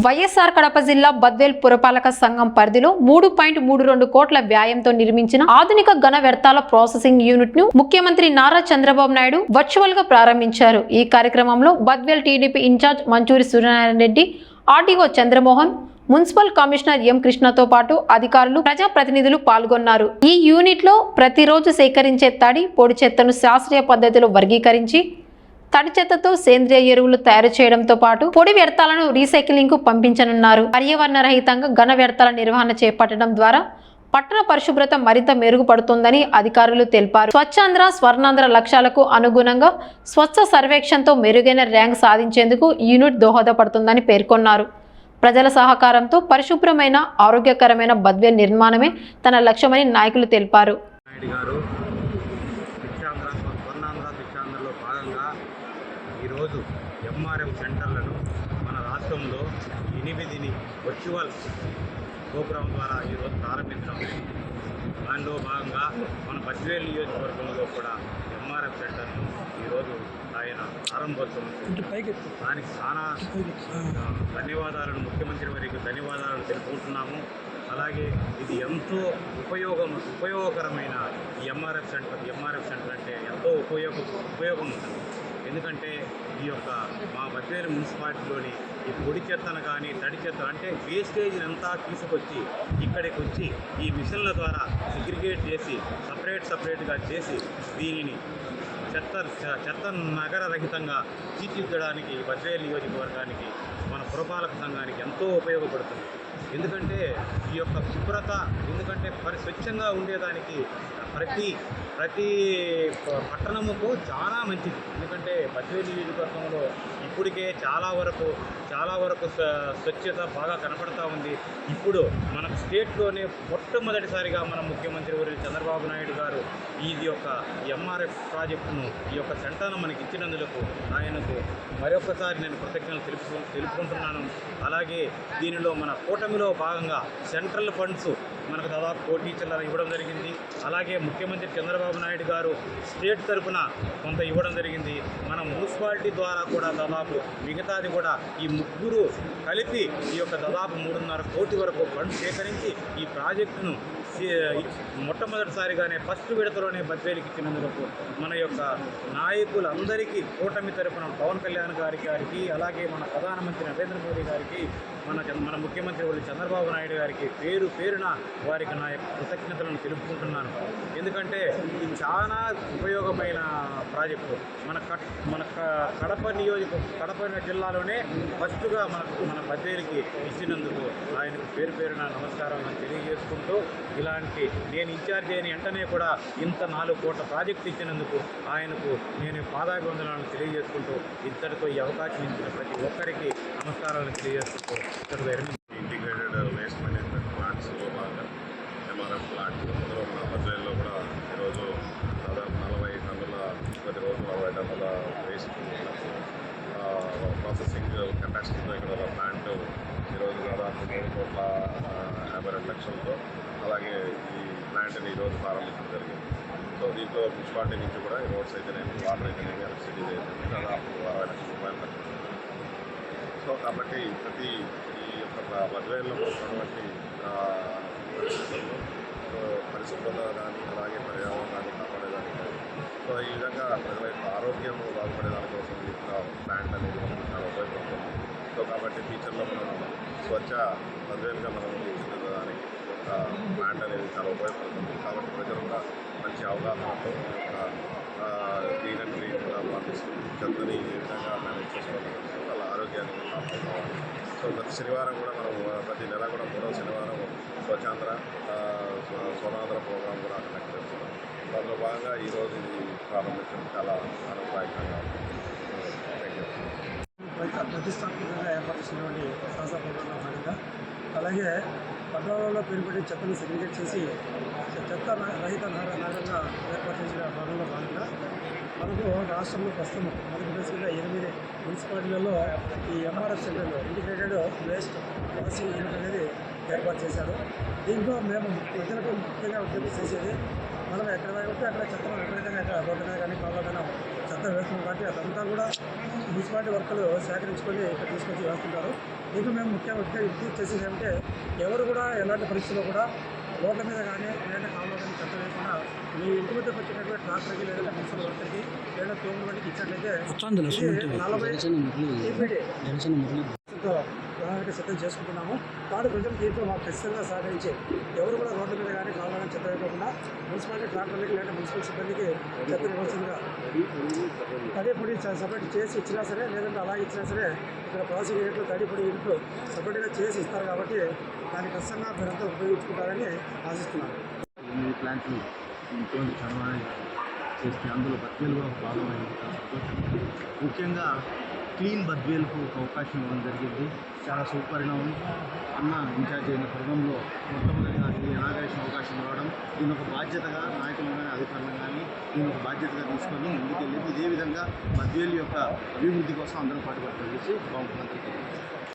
వైఎస్ఆర్ కడప జిల్లా బద్వేల్ పురపాలక సంఘం పరిధిలో 3.32 కోట్ల వ్యయంతో నిర్మించిన ఆధునిక ఘన వ్యర్థాల ప్రాసెసింగ్ యూనిట్ ను ముఖ్యమంత్రి నారా చంద్రబాబు నాయుడు వర్చువల్ గా ప్రారంభించారు. ఈ కార్యక్రమంలో Badvel TDP incharge Manchuri Suryanarayana Reddy, RDO Chandramohan, municipal commissioner M కృష్ణతో పాటు అధికారులు, ప్రజాప్రతినిధులు పాల్గొన్నారు. ఈ యూనిట్ లో ప్రతిరోజు సేకరించే తడి, పొడి చెత్తను శాస్త్రీయ పద్ధతిలో వర్గీకరించి తడి చెత్తతో సేంద్రియ ఎరువులు తయారు చేయడంతో పాటు పొడి వ్యర్థాలను రీసైక్లింగ్ కు పంపించనున్నారు. పర్యావరణ రహితంగా ఘన వ్యర్థాల నిర్వహణ చేపట్టడం ద్వారా పట్టణ పరిశుభ్రత మరింత మెరుగుపడుతుందని అధికారులు తెలిపారు. స్వచ్ఛాంధ్ర, స్వర్ణాంధ్ర లక్ష్యాలకు అనుగుణంగా స్వచ్ఛ సర్వేక్షణతో మెరుగైన ర్యాంక్ సాధించేందుకు యూనిట్ దోహదపడుతుందని పేర్కొన్నారు. ప్రజల సహకారంతో పరిశుభ్రమైన, ఆరోగ్యకరమైన బద్వేల్ నిర్మాణమే తన లక్ష్యమని నాయకులు తెలిపారు. ఈరోజు ఎంఆర్ఎఫ్ సెంటర్లను మన రాష్ట్రంలో 8 వర్చువల్ ప్రోగ్రాం ద్వారా ఈరోజు ప్రారంభించడం జరిగింది. దానిలో భాగంగా మన బద్వేల్ నియోజకవర్గంలో కూడా ఎంఆర్ఎఫ్ సెంటర్ను ఈరోజు ఆయన ప్రారంభోత్సవం. దానికి చాలా ధన్యవాదాలను, ముఖ్యమంత్రి వారికి ధన్యవాదాలను తెలుపుకుంటున్నాము. అలాగే ఇది ఎంతో ఉపయోగకరమైన ఈ ఎంఆర్ఎఫ్ సెంటర్ అంటే ఎంతో ఉపయోగం ఉంటుంది. ఎందుకంటే ఈ యొక్క మా బద్వేలు మున్సిపాలిటీలోని ఈ పొడి చెత్తను కానీ, తడి చెత్త అంటే వేస్టేజ్ని అంతా తీసుకొచ్చి ఇక్కడికి వచ్చి ఈ మిషన్ల ద్వారా సెగ్రిగేట్ చేసి సపరేట్గా చేసి దీనిని చెత్త నగర రహితంగా తీర్చిదిద్దడానికి బద్వేలు నియోజకవర్గానికి, మన పురపాలక సంఘానికి ఎంతో ఉపయోగపడుతుంది. ఎందుకంటే ఈ యొక్క శుభ్రత, ఎందుకంటే స్వచ్ఛంగా ఉండేదానికి ప్రతి పట్టణముకు చాలా మంచిది. ఎందుకంటే బద్వేలు నియోజకవర్గంలో ఇప్పటికే చాలా వరకు స్వచ్ఛత బాగా కనపడతా ఉంది. ఇప్పుడు మన స్టేట్లోనే మొట్టమొదటిసారిగా మన ముఖ్యమంత్రి వర్యులు చంద్రబాబు నాయుడు గారు ఈ యొక్క ఎంఆర్ఎఫ్ ప్రాజెక్టును, ఈ యొక్క సెంటర్ను మనకి ఇచ్చినందుకు ఆయనకు మరొకసారి నేను కృతజ్ఞతలు తెలుపుకుంటున్నాను. అలాగే దీనిలో మన కూటమిలో భాగంగా సెంట్రల్ ఫండ్స్ మనకు దాదాపు 1 కోటి చిల్లర ఇవ్వడం జరిగింది. అలాగే ముఖ్యమంత్రి చంద్రబాబు నాయుడు గారు స్టేట్ తరఫున కొంత ఇవ్వడం జరిగింది. మన మున్సిపాలిటీ ద్వారా కూడా దాదాపు మిగతాది కూడా ఈ ముగ్గురు కలిపి ఈ యొక్క దాదాపు 3.5 కోటి వరకు ఫండ్ సేకరించి ఈ ప్రాజెక్టును మొట్టమొదటిసారిగానే ఫస్ట్ విడతలోనే బద్వేలుకి ఇచ్చినందుకు మన యొక్క నాయకులందరికీ కూటమి తరఫున పవన్ కళ్యాణ్ గారికి, అలాగే మన ప్రధానమంత్రి నరేంద్ర మోదీ గారికి, మన ముఖ్యమంత్రి వాళ్ళు చంద్రబాబు నాయుడు గారికి పేరున వారికి నా యొక్క కృతజ్ఞతలను తెలుపుకుంటున్నాను. ఎందుకంటే ఇది చాలా ఉపయోగమైన ప్రాజెక్టు. మన కడప జిల్లాలోనే ఫస్ట్గా మన బద్వేలుకి ఇచ్చినందుకు ఆయనకు పేరున నమస్కారాలను తెలియజేసుకుంటూ, ఇలాంటి నేను ఇన్ఛార్జ్ అయిన వెంటనే కూడా ఇంత 4 కోట్ల ప్రాజెక్టు ఇచ్చినందుకు ఆయనకు నేను పాదాభివందనాలను తెలియజేసుకుంటూ, ఇంతటితో ఈ అవకాశం ఇచ్చిన ప్రతి ఒక్కరికి నమస్కారాలను తెలియజేసుకుంటూ ఇంటిగ్రేటెడ్ వేస్ట్ మేనేజ్మెంట్ ప్లాంట్స్లో భాగంగా ఎంఆర్ఎఫ్ ప్లాంట్ అందులో మన బద్వేల్లో కూడా ఈరోజు దాదాపు 40 టన్నుల ప్రతిరోజు 40 టన్నుల వేస్ట్ ప్రాసెసింగ్ కెపాసిటీతో ఇక్కడ ఒక ప్లాంట్ ఈరోజు దాదాపు 3,52,00,000తో అలాగే ఈ ప్లాంట్ని ఈరోజు ప్రారంభించడం జరిగింది. సో దీంట్లో మున్సిపాలిటీ నుంచి కూడా ఈ రోడ్స్ అయితేనేమి, వాటర్ అయితేనేమి, ఎలక్ట్రిసిటీ అయితేనేమి దాదాపు 60 లక్షల రూపాయలు ఖర్చు. సో కాబట్టి ప్రతి ఈ యొక్క బద్వేల్లో ఉన్నటువంటి పరిస్థితుల్లో పరిశుభ్రత కానీ, అలాగే పర్యావరణాన్ని కాపాడేదానికి కానీ, సో ఈ విధంగా ప్రజల యొక్క ఆరోగ్యం బాగుపడేదాని కోసం ఈ యొక్క ప్లాంట్ అనేది మనకు చాలా ఉపయోగపడుతుంది. సో కాబట్టి ఫ్యూచర్లో మనం స్వచ్ఛ బద్వేలుగా మనం తీర్చిదిద్దడానికి ఒక ప్లాంట్ అనేది చాలా ఉపయోగపడుతుంది. కాబట్టి ప్రజలు కూడా మంచి అవగాహనతో గ్రీన్ అండ్ గ్రీన్ కూడా పాటిస్తూ చెత్తని ఏ విధంగా మేనేజ్ చేసుకోవాలి, వాళ్ళ ఆరోగ్యాన్ని కాపాడుకోవాలి. సో ప్రతి శనివారం కూడా మనం ప్రతి నెల కూడా 3వ శనివారం స్వచ్ఛాంధ్ర, స్వర్ణాంధ్ర ప్రోగ్రాం కూడా కండక్ట్ చేస్తున్నాం. దానిలో భాగంగా ఈరోజు ఇది ప్రారంభించడం చాలా ఆనందదాయకంగా ఉంది. ప్రతిష్టాత్మకంగా ఏర్పాటు చేసినటువంటి సాహస ప్రోగ్రాంలో భాగంగా, అలాగే పట్టణాలలో పేరుపడి చెత్తను సెగ్రిగేట్ చేసి చెత్త రహిత నగరంగా ఏర్పాటు చేసిన భాగంలో భాగంగా మనకు రాష్ట్రంలో ప్రస్తుతం ఆంధ్రప్రదేశ్లో 8 మున్సిపాలిటీలలో ఈ ఎంఆర్ఎఫ్ సెంటర్లో ఇంటిగ్రేటెడ్ వేస్ట్ ప్రాసెసింగ్ యూనిట్ అనేది ఏర్పాటు చేశారు. దీంట్లో మేము ప్రజలకు ముఖ్యంగా ఉద్యోగం చేసేది, మనం ఎక్కడ ఉంటే అక్కడ చెత్తను విపరీతంగా రోడ్డు మీద కానీ కాళ్ళ కానీ చెత్త వేస్తున్నాం కాబట్టి అదంతా కూడా మున్సిపాలిటీ వర్కర్లు సేకరించుకొని ఇక్కడ తీసుకొచ్చి వేస్తుంటారు. దీంట్లో మేము ముఖ్యంగా విజ్ఞప్తి చేసేది ఏమంటే ఎవరు కూడా ఎలాంటి పరిస్థితుల్లో కూడా రోడ్ల మీద కానీ లేదంటే కాలువలో కానీ చెత్త వేయకుండా మీ ఇంటి వద్దకు వచ్చినటువంటి ట్రాక్టర్కి లేదంటే మున్సిపల్ వర్కర్కి లేదా తోముల వాటికి ఇచ్చినట్లయితే ఇది 40 ప్రణాళిక సిద్ధం చేసుకుంటున్నాము. కాబట్టి ప్రజలు దీంట్లో మాకు ఖచ్చితంగా సహకరించి ఎవరు కూడా రోడ్ల మీద కానీ కాలువలో కానీ చెత్త వేయకుండా మున్సిపాలిటీ ట్రాక్టర్లకి లేదా మున్సిపల్ సిబ్బందికి చెత్త ఇవ్వాల్సిందిగా తడి పొడి సపరేట్ చేసి ఇచ్చినా సరే లేదంటే అలాగే ఇచ్చినా సరే ఇక్కడ ప్రాసెసింగ్ యూనిట్లు తడి పొడి యూనిట్లు సపరేట్గా చేసి ఇస్తారు కాబట్టి దాన్ని ఖచ్చితంగా మీరంతా ఉపయోగించుకుంటారని ఆశిస్తున్నాను. ఈ ప్లాంట్లు ముఖ్యమంత్రి చంద్రబాబు చేస్తే అందులో బద్వేలు కూడా ఒక భాగమైంది. సంతోషం. ముఖ్యంగా క్లీన్ బద్వేలకు ఒక అవకాశం ఇవ్వడం జరిగింది. చాలా సుపరిణామం. అన్న ఇన్ఛార్జ్ అయిన తరుణంలో మొట్టమొదటిగా ఇది ఇనాగరేషన్ అవకాశం రావడం, దీని ఒక బాధ్యతగా నాయకులు కానీ అధికారులు కానీ దీని ఒక బాధ్యతగా తీసుకొని ముందుకెళ్ళి ఇదే విధంగా బద్వేలు యొక్క అభివృద్ధి కోసం అందరూ పాటుపడతారు చేసి ముఖ్యమంత్రికి